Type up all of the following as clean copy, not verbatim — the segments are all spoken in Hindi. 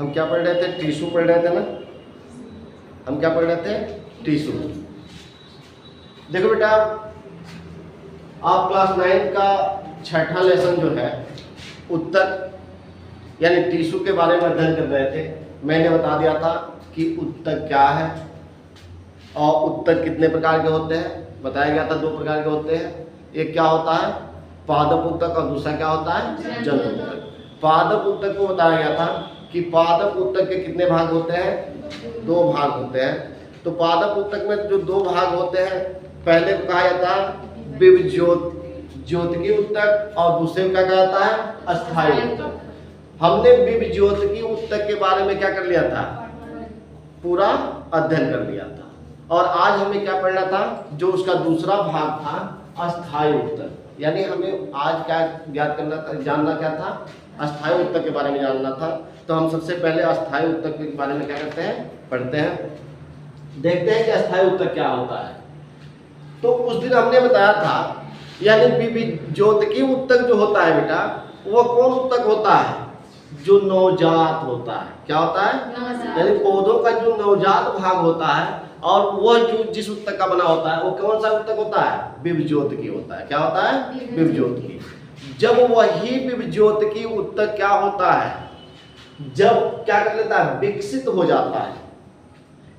हम क्या पढ़ रहे थे? टिश्यू पढ़ रहे थे ना। हम क्या पढ़ रहे थे? टिश्यू। देखो बेटा, आप क्लास 9 का छठा लेसन जो है उत्तक यानी टिश्यू के बारे में अध्ययन कर रहे थे। मैंने बता दिया था कि उत्तक क्या है और उत्तक कितने प्रकार के होते हैं। बताया गया था 2 प्रकार के होते हैं। एक क्या होता है? पादप उत्तक और दूसरा क्या होता है? जंतु उत्तक। पादप उत्तक को बताया गया था कि पादप उत्तक के कितने भाग होते हैं? 2 भाग होते हैं। तो पादप उत्तक में जो 2 भाग होते हैं, पहले को कहा जाता है विभज्योतकी उत्तक और दूसरे को क्या कहा जाता है? अस्थायी उत्तक। हमने विभज्योतकी उत्तक के बारे में क्या कर लिया था? पूरा अध्ययन कर लिया था। और आज हमें क्या पढ़ना था? जो उसका दूसरा भाग था अस्थायी उत्तक। यानी हमें आज क्या याद करना था, जानना क्या था? अस्थायी उत्तक के बारे में जानना था। तो हम सबसे पहले अस्थायी उत्तक के बारे में क्या करते हैं? पढ़ते हैं, देखते हैं कि अस्थायी उत्तक क्या होता है। तो उस दिन हमने बताया था, यानी विभज्योतकी उत्तक जो होता है बेटा, वो कौन उत्तक होता है? जो नवजात होता है। क्या होता है? यानी पौधों का जो नवजात भाग होता है और वह जो जिस उत्तक का बना होता है वो कौन सा उत्तक होता है? विभज्योतकी होता है। क्या होता है? विभज्योतकी। जब वही विभज्योतकी उत्तक क्या होता है? जब क्या कर लेता है? विकसित हो जाता है।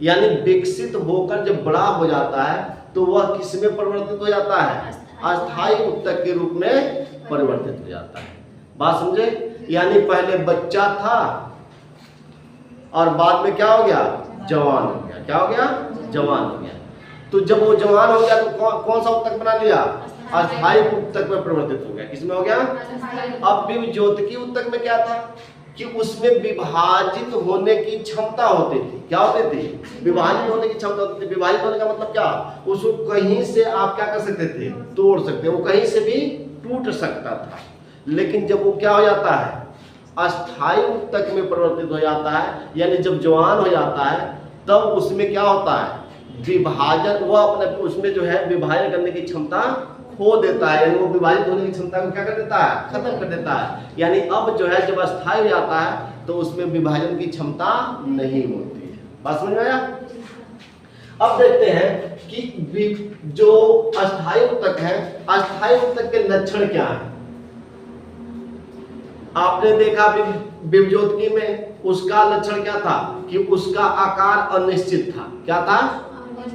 यानी विकसित होकर जब बड़ा हो जाता है तो वह किस में परिवर्तित हो जाता है? अस्थायी उत्तक के रूप में परिवर्तित हो जाता है। बात समझे? यानी पहले बच्चा था और बाद में क्या हो गया? जवान हो गया। क्या हो गया? जवान हो गया। तो जब वो जवान हो गया तो कौन सा उत्तक बना लिया? अस्थायी उत्तक में परिवर्तित हो गया। किसमें हो गया? अब विभज्योतकी उत्तक में क्या था कि उसमें विभाजित होने की क्षमता होती थी। क्या होती थी? विभाजित होने की क्षमता होती थी। विभाजित होने का मतलब क्या? उसको कहीं से आप क्या कर सकते थे? तोड़ सकते। वो कहीं से भी टूट सकता था। लेकिन जब वो क्या हो जाता है? अस्थायी उत्तक में परिवर्तित हो जाता है, यानी जब जवान हो जाता है तब उसमें क्या होता है? विभाजन, वो अपने उसमें जो है विभाजन करने की क्षमता खो देता है। यानी वो विभाजित होने की क्षमता को क्या कर देता है? खत्म कर देता है। यानी अब जो है जब अस्थायी हो जाता है तो उसमें विभाजन की क्षमता नहीं होती है। बात समझ में आया? अब देखते हैं कि जो अस्थायी उत्तक है, अस्थायी उत्तक के लक्षण क्या है? आपने देखा विभज्योतकी में उसका लक्षण क्या था कि उसका आकार अनिश्चित था। क्या था?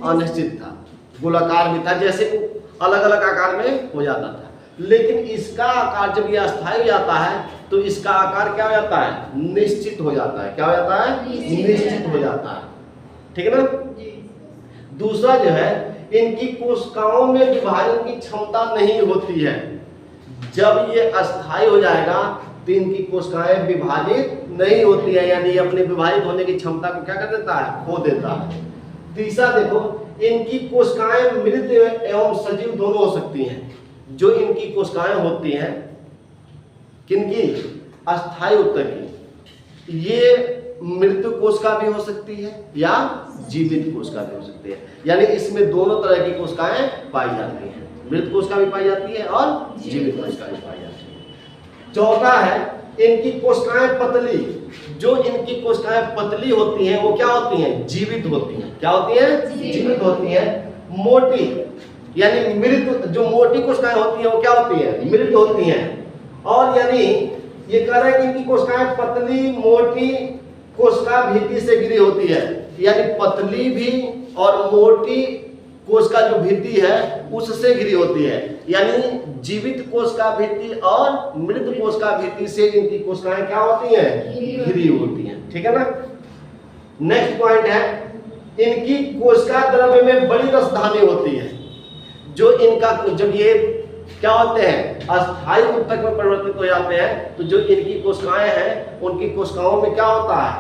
अनिश्चित था। गोलाकार भी था, जैसे अलग अलग आकार में हो जाता था। लेकिन इसका आकार जब यह अस्थायी हो जाता है तो इसका आकार क्या हो जाता है? निश्चित हो जाता है। क्या हो जाता है? निश्चित हो जाता है। ठीक है ना? दूसरा जो है, इनकी कोशिकाओं में विभाजन की क्षमता नहीं होती है। जब ये अस्थायी हो जाएगा तो इनकी कोशिकाएं विभाजित नहीं होती है, यानी ये अपने विभाजित होने की क्षमता को क्या कर देता है? खो देता है। तीसरा देखो, इनकी कोशिकाएं मृत एवं सजीव दोनों हो सकती हैं। जो इनकी कोशिकाएं होती हैं, किनकी? अस्थायी उत्तक की, ये मृत कोशिका भी हो सकती है या जीवित कोशिका भी हो सकती है। यानी इसमें दोनों तरह की कोशिकाएं पाई जाती हैं। मृत कोशिका भी पाई जाती है और जीवित कोशिका भी पाई जाती है। चौथा है, इनकी कोशिकाएं पतली। जो इनकी कोशिकाएं पतली होती हैं वो क्या होती हैं? जीवित होती हैं। क्या होती हैं? जीवित होती हैं। मोटी, यानी मृत, जो मोटी कोशिकाएं होती हैं वो क्या होती हैं? मृत होती हैं। और यानी ये कह रहे हैं कि इनकी कोशिकाएं पतली, मोटी कोशिका भित्ति से घिरी होती है। यानी पतली भी और मोटी कोशिका जो भित्ति है उससे घिरी होती है। यानी जीवित कोशिका भित्ति और मृत कोशिका भित्ति से इनकी कोशिकाएं क्या होती हैं? घिरी होती हैं। ठीक है ना? नेक्स्ट पॉइंट है, इनकी कोशिका द्रव्य में बड़ी रसधानी होती है। जो इनका, जब ये क्या होते हैं? अस्थायी उत्तक में परिवर्तित हो जाते हैं तो जो इनकी कोशिकाएं हैं उनकी कोशिकाओं में क्या होता है?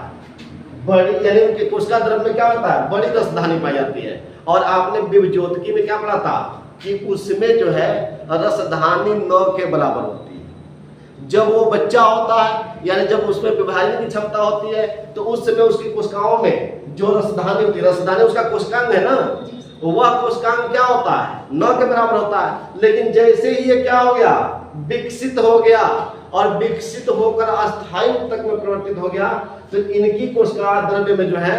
बड़ी, यानी उनके कोशिका द्रव्य में क्या होता है? बड़ी रसधानी पाई जाती है। और आपने विभज्योतकी में क्या पढ़ा था कि उसमें जो है रसधानी 9 के बराबर होती है। जब वो बच्चा होता है, यानी जब उसमें विभाजन की क्षमता होती है, तो उस समय उसकी कोशिकाओं में जो रसधानी होती है, रसधानी उसका कोशिकांग है ना, वह कोशिकांग क्या होता है? 9 के बराबर होता है। लेकिन जैसे ही ये क्या हो गया? विकसित हो गया और विकसित होकर अस्थायी उत्तक में परिवर्तित हो गया, तो इनकी कोशिका द्रव्य में जो है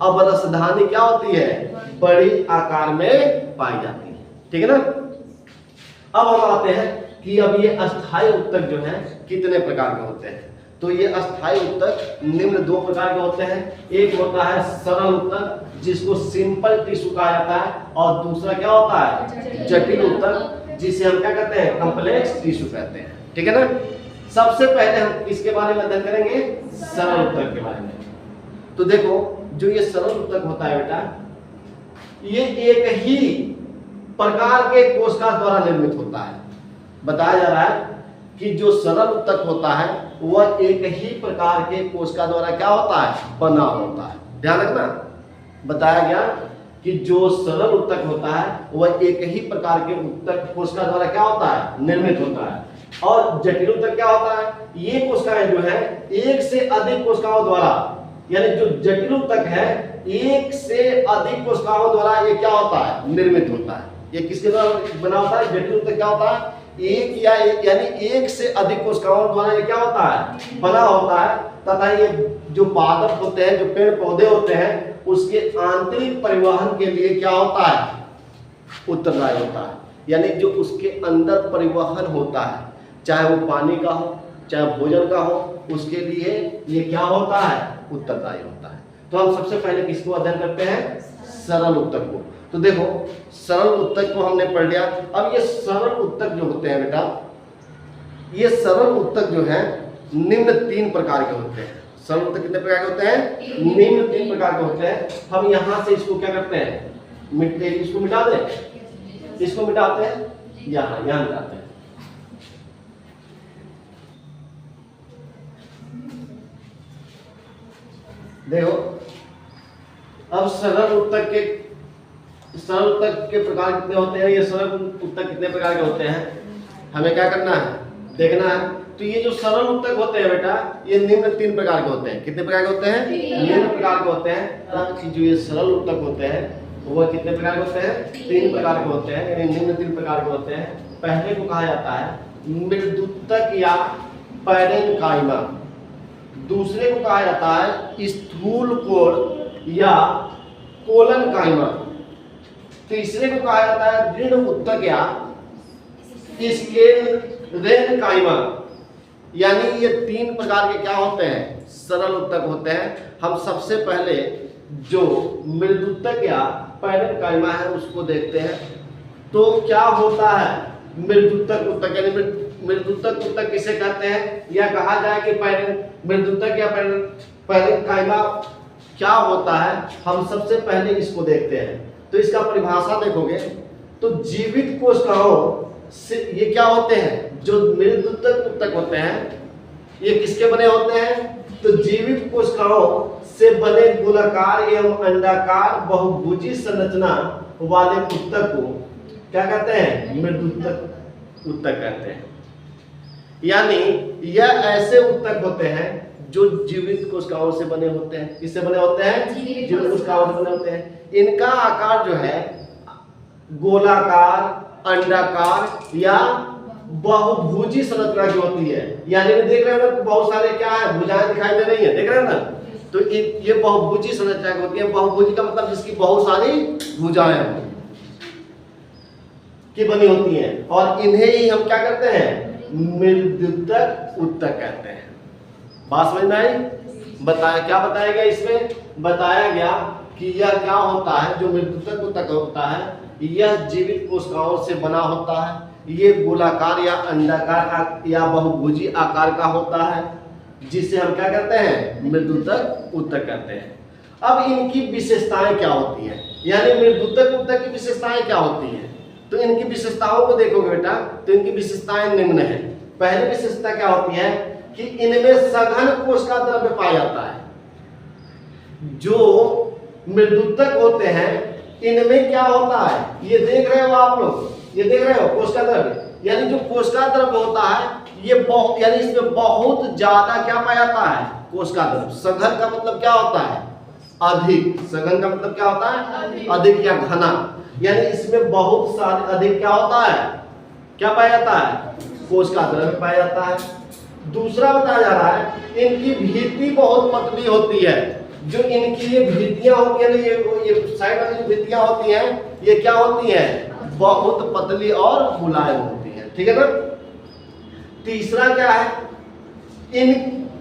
अब रसधानी क्या होती है, बड़ी आकार में पाई जाती है। ठीक है ना। अब हम आते हैं कि अब ये अस्थायी उत्तक जो है कितने प्रकार के होते हैं। तो ये अस्थायी उत्तक निम्न दो प्रकार के होते हैं। एक होता है सरल उत्तक जिसको सिंपल टिश्यू कहा जाता है, और दूसरा क्या होता है, जटिल उत्तक जिसे हम क्या कहते हैं, कॉम्प्लेक्स टिश्यू कहते हैं। ठीक है ना। सबसे पहले हम किसके बारे में अध्ययन करेंगे, सरल उत्तक के बारे में। तो देखो जो ये सरल उत्तक होता है बेटा, ये एक ही प्रकार के कोशिका द्वारा निर्मित होता है। बताया जा रहा है कि जो सरल उत्तक होता है वह एक ही प्रकार के कोशिका द्वारा क्या होता है, बना होता है। ध्यान रखना, बताया गया कि जो सरल उत्तक होता है वह एक ही प्रकार के उत्तक कोशिका द्वारा क्या होता है, निर्मित होता है। और जटिल उत्तक क्या होता है, ये कोशिकाएं जो है एक से अधिक कोशिकाओं द्वारा, यानी जो जटिल उत्तक है एक से अधिक कोशिकाओं द्वारा ये क्या होता है, निर्मित होता है। ये किसके द्वारा बना होता है, जटिल उत्तक क्या होता है, एक या यानी एक से अधिक कोशिकाओं द्वारा ये क्या होता है, बना होता है। तथा ये जो पादप होते हैं, जो पेड़ पौधे होते हैं, उसके आंतरिक परिवहन के लिए क्या होता है, उत्तरदायी होता है। यानी जो उसके अंदर परिवहन होता है, चाहे वो पानी का हो चाहे भोजन का हो, उसके लिए ये क्या होता है, उत्तरदायी होता है। तो हम सबसे पहले किसको अध्ययन करते हैं, सरल उत्तक को। तो देखो सरल उत्तक को हमने पढ़ लिया। अब ये सरल उत्तक जो होते हैं बेटा, ये सरल उत्तक जो है निम्न तीन प्रकार के होते हैं। सरल उत्तक कितने प्रकार के होते हैं, निम्न तीन प्रकार के होते हैं। हम यहाँ से इसको क्या करते हैं, इसको मिटा दें, इसको मिटाते हैं, यहाँ मिटाते हैं। देखो अब सरल उत्तक के प्रकार कितने होते हैं, ये सरल उत्तक कितने प्रकार के होते हैं, हमें क्या करना है, देखना है। तो ये जो सरल उत्तक होते हैं बेटा, ये निम्न तीन प्रकार के होते हैं। कितने प्रकार के होते हैं, निम्न प्रकार के होते हैं। जो ये सरल उत्तक होते हैं वह कितने प्रकार के होते हैं, तीन प्रकार के होते हैं, यानी निम्न तीन प्रकार के होते हैं। पहले को कहा जाता है मृदुत्तक या पैरेन्काइमा, दूसरे को कहा जाता है स्थूल कोर या कोलनकाइमा, तीसरे को कहा जाता है दृढ़ उत्तक या स्क्लेरेनकाइमा। यानी ये तीन प्रकार के क्या होते हैं, सरल उत्तक होते हैं। हम सबसे पहले जो मृदुत्तक या पैरेन्काइमा है उसको देखते हैं। तो क्या होता है मृदुत्तक उत्तक, यानी मृदुत्तक उत्तक किसे कहते हैं, या कहा जाए कि मृदुत्तक या पैरेन्काइमा क्या होता है, हम सबसे पहले इसको देखते हैं। तो इसका परिभाषा देखोगे तो जीवित कोशिकाओं से ये क्या होते हैं, जो मृदुत्तक उत्तक होते हैं ये किसके बने होते हैं, तो जीवित कोशिकाओं से बने गोलाकार एवं अंडाकार बहुभुजी संरचना वाले उत्तक को क्या कहते हैं, मृदुत्तक उत्तक कहते हैं। यानी यह ऐसे उत्तक होते हैं जो जीवित कोशिकाओं से बने होते हैं। किससे बने होते हैं, जीवित कोशिकाओं से बने होते हैं। इनका आकार जो है गोलाकार, अंडाकार या बहुभुजी संरचना की होती है। यानी देख रहे हो ना, बहुत सारे क्या है, भुजाएं दिखाई दे रही है, देख रहे हो ना। तो ये बहुभुजी संरचना की होती है। बहुभुजी का मतलब जिसकी बहुत सारी भुजाएं की बनी होती हैं, और इन्हें ही हम क्या करते हैं, मृदुत्तक उत्तक कहते हैं। बात समझ में आई। क्या बताया गया इसमें, बताया गया कि यह क्या होता है, जो मृदुत्तक उत्तक होता है यह जीवित कोशिकाओं से बना होता है। ये गोलाकार या अंडाकार या बहुभुजी आकार का होता है, जिसे हम क्या कहते हैं, मृदुत्तक उत्तक कहते हैं। अब इनकी विशेषताएं क्या होती हैं, यानी मृदुत्तक उत्तक की विशेषताएं क्या होती हैं। तो इनकी विशेषताओं को देखोगे बेटा, तो इनकी विशेषताएं निम्न है। पहली विशेषता क्या होती है कि इनमें सघन कोशिका द्रव्य पाया जाता है। जो मृदुत्तक होते हैं इनमें क्या होता है, ये देख रहे हो आप लोग, ये देख रहे हो कोशिका द्रव्य, यानी जो कोशिका द्रव्य होता है ये बहुत, यानी इसमें बहुत ज्यादा क्या पाया जाता है, कोशिका द्रव्य। सघन का मतलब क्या होता है, अधिक। सघन का मतलब क्या होता है, अधिक या घना। यानी इसमें बहुत सारे अधिक क्या होता है, क्या पाया जाता है, कोशिका द्रव्य पाया जाता है। दूसरा बताया जा रहा है इनकी भित्ति बहुत पतली होती है। जो इनकी ये भित्तियां होती है ना, ये साइड वाली जो भित्तियां होती हैं ये क्या होती हैं, बहुत पतली और मुलायम होती है। ठीक है ना। तीसरा क्या है, इन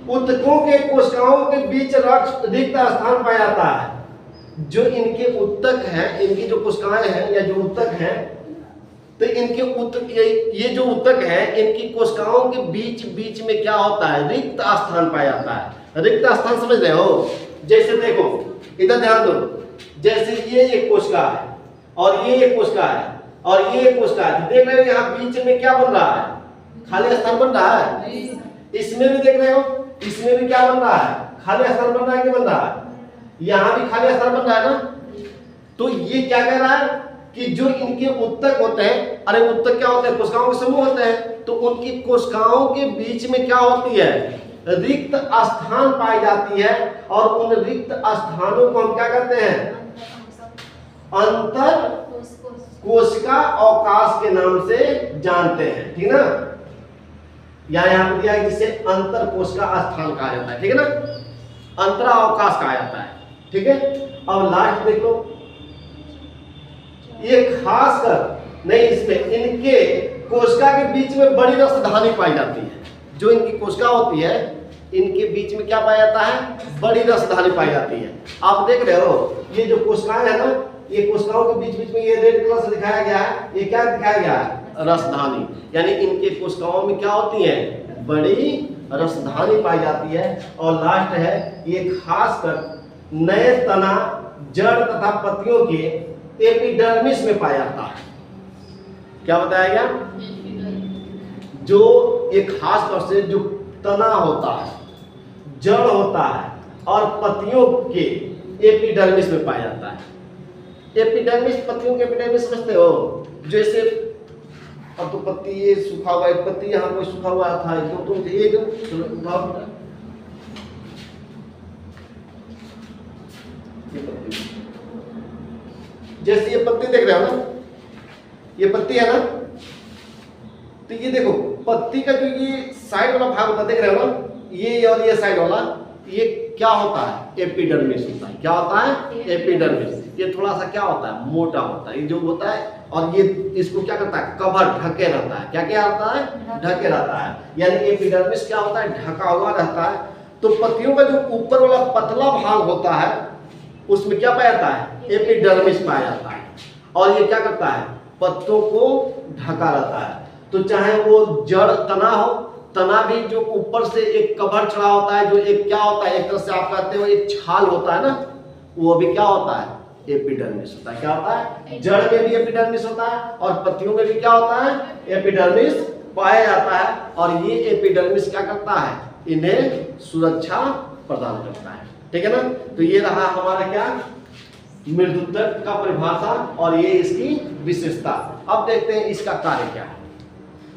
ऊतकों के कोशिकाओं के बीच रिक्त स्थान पाया जाता है। जो इनके ऊतक हैं, इनकी जो कोशिकाएं हैं या जो ऊतक हैं, तो इनके ऊतक ये जो ऊतक है इनकी कोशिकाओं के बीच बीच में क्या होता है, रिक्त स्थान पाया जाता है। रिक्त स्थान समझ रहे हो, जैसे देखो इधर ध्यान दो, जैसे ये एक कोशिका है और ये एक कोशिका है और ये एक कोशिका है, देख रहे हो यहाँ बीच में क्या बन रहा है, खाली स्थान बन रहा है। इसमें भी देख रहे हो, इसमें भी क्या बन रहा है, खाली स्थान बन रहा है कि बन रहा है, यहाँ भी खाली स्थान बन रहा है ना। तो ये क्या कह रहा है कि जो इनके ऊतक होते हैं, अरे ऊतक क्या होते हैं, कोशिकाओं के समूह होते हैं, तो उनकी कोशिकाओं के बीच में क्या होती है, रिक्त स्थान पाई जाती है। और उन रिक्त स्थानों को हम क्या कहते हैं, अंतर कोशिका अवकाश के नाम से जानते हैं। ठीक है ना, यहाँ पर दिया है जिसे अंतर कोशिका स्थान कहा जाता है। ठीक है ना, अंतरा अवकाश कहा जाता है। ठीक है। अब लास्ट देख लो, ये खास कर नहीं, इसमें इनके कोशिका के बीच में बड़ी रसधानी पाई जाती है। जो इनकी कोशिका होती है इनके बीच में क्या पाया जाता है, बड़ी रसधानी पाई जाती है। आप देख रहे हो ये जो कोशिकाएं है ना, ये कोशिकाओं के बीच बीच में ये रेड कलर से दिखाया गया है, ये क्या दिखाया गया है, रसधानी। यानी इनके कोशिकाओं में क्या होती है, बड़ी रसधानी पाई जाती है। और लास्ट है, ये खासकर नए तना, जड़ तथा पत्तियों के एपिडर्मिस में पाया जाता है। क्या बताया गया, जो एक खास तौर से जो तना होता है, जड़ होता है और पत्तियों के एपिडर्मिस में पाया जाता है। एपिडर्मिस, पत्तियों के एपिडर्मिस समझते हो, जैसे अब तो पत्ती ये सूखा हुआ, एक पत्ती यहाँ कोई सूखा हुआ था, तुम जैसे ये पत्ती देख रहे हो ना, ये पत्ती है ना, तो ये देखो पत्ती का जो ये साइड वाला भाग होता है, देख रहे हो ना, ये और ये साइड वाला, ये क्या होता है, एपिडर्मिस होता है। क्या होता है, एपिडर्मिस। ये थोड़ा सा क्या होता है, मोटा होता है, ये जो होता है, और ये इसको क्या करता है, कवर, ढके रहता है। क्या क्या रहता है, ढके रहता है। यानी एपिडर्मिस क्या होता है, ढका हुआ रहता है। तो पत्तियों का जो ऊपर वाला पतला भाग होता है उसमें क्या पाया जाता है, एपिडर्मिस पाया जाता है। और ये क्या करता है, पत्तों को ढका रहता है। तो चाहे वो जड़ तना हो, तना भी जो ऊपर से एक कवर चढ़ा होता है, जो एक क्या होता है, एक तरह से आप कहते हो एक छाल होता है ना, वो भी क्या होता है, एपिडर्मिस होता है। क्या होता है, जड़ में भी एपिडर्मिस होता है और पत्तियों में भी क्या होता है, एपिडर्मिस पाया जाता है। और ये एपिडर्मिस क्या करता है, इन्हें सुरक्षा प्रदान करता है। ठीक है ना। तो ये रहा हमारा क्या, मृदुतक का परिभाषा और ये इसकी विशेषता। अब देखते हैं इसका कार्य क्या है।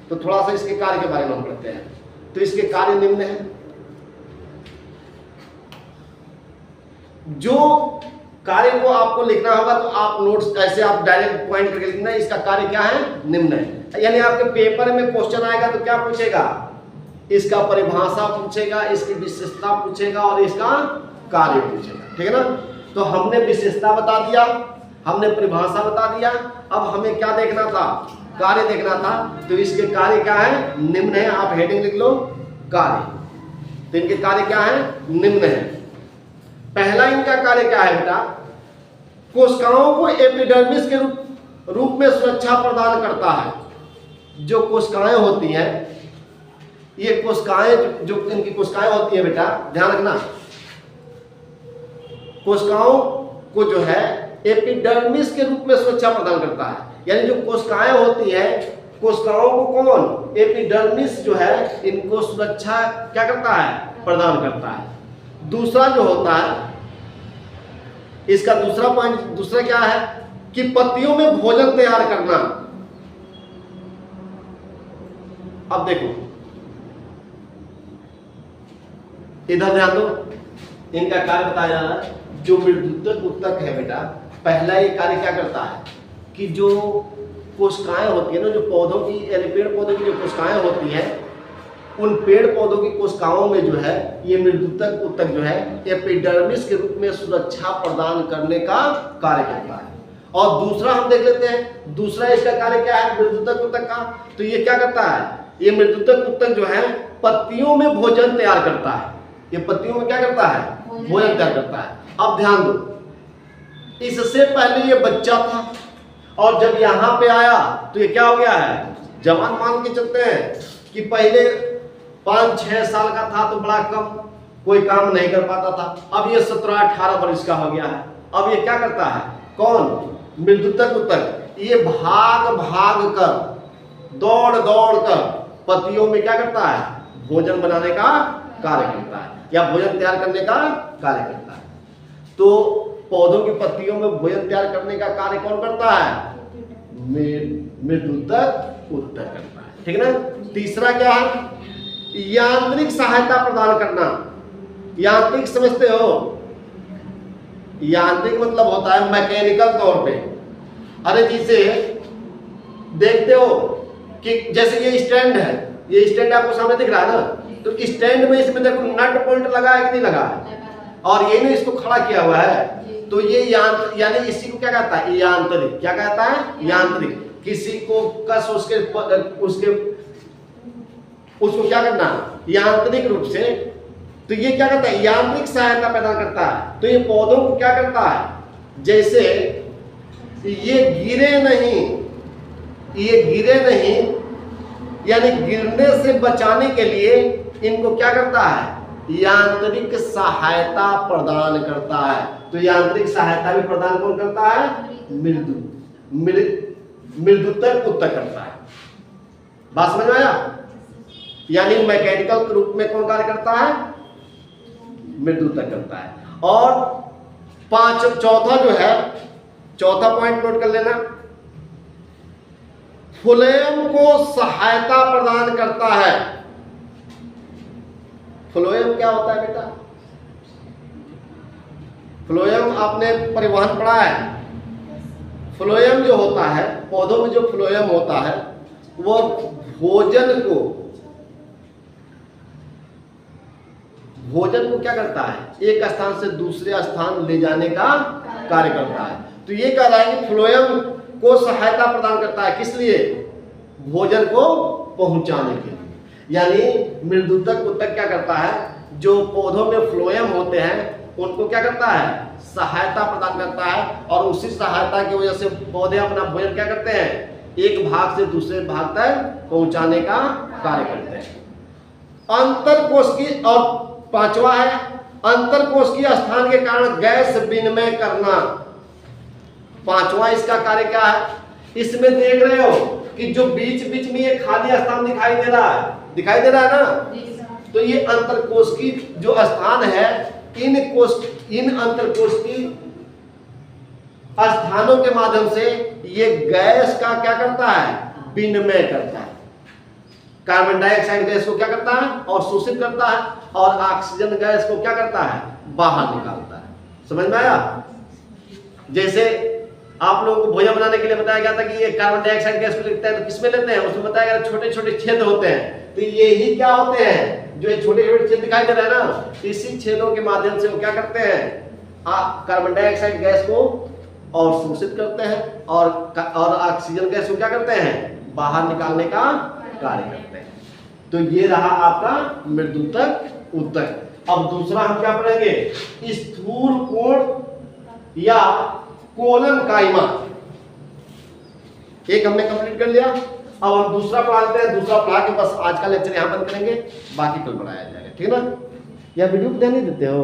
तो थोड़ा सा इसके कार्य के बारे में हम पढ़ते हैं। तो इसके कार्य निम्न है। जो कार्य को आपको लिखना होगा तो आप नोट्स ऐसे आप डायरेक्ट पॉइंट करके लिखना, इसका कार्य क्या है, निम्न है। यानी आपके पेपर में क्वेश्चन आएगा तो क्या पूछेगा, इसका परिभाषा पूछेगा, इसकी विशेषता पूछेगा और इसका कार्य पूछेगा। ठीक है ना। तो हमने विशेषता बता दिया, हमने परिभाषा बता दिया। अब हमें क्या देखना था, कार्य देखना था। तो इसके कार्य क्या है, निम्न है। आप हेडिंग लिख लो, कार्य। तो इनके कार्य क्या है, निम्न है। पहला इनका कार्य क्या है बेटा, कोशिकाओं को एपिडर्मिस के रूप में सुरक्षा प्रदान करता है। जो कोशिकाएं होती हैं, ये कोशिकाएं, जो इनकी कोशिकाएं होती हैं बेटा, ध्यान रखना, कोशिकाओं को जो है एपिडर्मिस के रूप में सुरक्षा प्रदान करता है। यानी जो कोशिकाएं होती हैं, कोशिकाओं को कौन, एपिडर्मिस जो है, इनको सुरक्षा क्या करता है, प्रदान करता है। दूसरा जो होता है, इसका दूसरा पॉइंट, दूसरा क्या है कि पत्तियों में भोजन तैयार करना। अब देखो इधर ध्यान दो, इनका कार्य बताया जा रहा है। जो मृदुतक ऊतक है बेटा, पहला ये कार्य क्या करता है कि जो कोशिकाएं होती है ना, जो पौधों की, पेड़ पौधों की जो कोशिकाएं होती हैं, उन पेड़ पौधों की कोशिकाओं में जो है ये मृदुतक उत्तक जो है एपिडर्मिस के रूप में सुरक्षा प्रदान करने का कार्य करता है। और दूसरा हम देख लेते हैं, दूसरा इसका कार्य क्या है मृदुतक उत्तक का। तो ये क्या करता है, ये मृदुतक उत्तक जो है पत्तियों में भोजन तैयार करता है। ये पत्तियों में क्या करता है, भोजन तैयार करता है। अब ध्यान दो, इससे पहले ये बच्चा था और जब यहाँ पे आया तो ये क्या हो गया है, जवान। मान के चलते हैं कि पहले 5-6 साल का था तो बड़ा कम, कोई काम नहीं कर पाता था। अब ये 17-18 वर्ष का हो गया है। अब ये क्या करता है, कौन, मृदुतक उत्तक, ये भाग भाग कर, दौड़ दौड़ कर पत्तियों में क्या करता है, भोजन बनाने का कार्य करता है या भोजन तैयार करने का कार्य करता है। तो पौधों की पत्तियों में भोजन तैयार करने का कार्य कौन करता है, मृदुतक उत्तक करता है। ठीक है ना। तीसरा क्या है, यांत्रिक सहायता प्रदान करना। यांत्रिक समझते हो, यांत्रिक मतलब होता है मैकेनिकल तौर पे। अरे जैसे देखते हो कि जैसे ये स्टैंड है, ये स्टैंड आपको सामने दिख रहा है ना, तो स्टैंड में इसमें देखो नट बोल्ट लगा है कि नहीं लगा है, और ये ने इसको खड़ा किया हुआ है। तो ये यानी इसी को क्या कहता है, यांत्रिक। क्या कहता है, यांत्रिक। किसी को कस उसको क्या करना, यांत्रिक रूप से। तो ये क्या करता है, यांत्रिक सहायता प्रदान करता है। तो ये पौधों को क्या करता है, जैसे ये गिरे नहीं, यानी गिरने से बचाने के लिए इनको क्या करता है, यांत्रिक सहायता प्रदान करता है। तो यांत्रिक सहायता भी प्रदान कौन करता है, मृदुतक उत्तक करता है। बात समझ में आया। यानी मैकेनिकल के रूप में कौन कार्य करता है, मृदुतक करता है। और चौथा जो है, चौथा पॉइंट नोट कर लेना, फ्लोएम को सहायता प्रदान करता है। फ्लोएम क्या होता है बेटा, फ्लोएम आपने परिवहन पढ़ा है। फ्लोएम जो होता है, पौधों में जो फ्लोएम होता है वो भोजन को क्या करता है, एक स्थान से दूसरे स्थान ले जाने का कार्य करता है। तो ये कह रहा है कि फ्लोएम को सहायता प्रदान करता है, किस लिए, भोजन को पहुंचाने के लिए। यानी मृदुतक उत्तक क्या करता है, जो पौधों में फ्लोएम होते हैं उनको क्या करता है, सहायता प्रदान करता है। और उसी सहायता की वजह से पौधे अपना भोजन क्या करते हैं, एक भाग से दूसरे भाग तक पहुंचाने का कार्य करते हैं। अंतरकोशिकीय, और पांचवा है अंतरकोशिकीय स्थान के कारण गैस विनिमय करना। पांचवा इसका कार्य क्या है, इसमें देख रहे हो कि जो बीच बीच में ये खाली स्थान दिखाई दे रहा है ना, तो ये अंतरकोशिकीय जो स्थान है, इन अंतरकोशिकीय स्थानों के माध्यम से ये गैस का क्या करता है, विनिमय करता है। कार्बन डाइऑक्साइड गैस को क्या करता है, और शोषित करता है, और ऑक्सीजन गैस को क्या करता है, बाहर निकालता है। समझ में आया। जैसे आप लोगों को भोजन बनाने के लिए बताया गया था कि ये कार्बन डाइऑक्साइड गैस को लेते हैं तो किसमें लेते हैं, उसमें बताया गया छोटे छोटे छेद होते हैं। तो यही क्या होते हैं, जो ये छोटे छोटे छेद दिखाई दे रहा है ना, इसी छेदों के माध्यम से वो क्या करते हैं, कार्बन डाइऑक्साइड गैस को और शोषित करते हैं, और ऑक्सीजन गैस को क्या करते हैं, बाहर निकालने का कार्य करते हैं। तो ये रहा आपका मृदुतक उत्तक। अब दूसरा हम क्या पढ़ेंगे, स्थूल कोण या कोलन काइमा। एक हमने कंप्लीट कर लिया, अब हम दूसरा पढ़ाते हैं। दूसरा पढ़ा के बस आज का लेक्चर यहां बंद करेंगे, बाकी कल पढ़ाया जाएगा। ठीक है ना। या वीडियो ध्यान नहीं देते हो।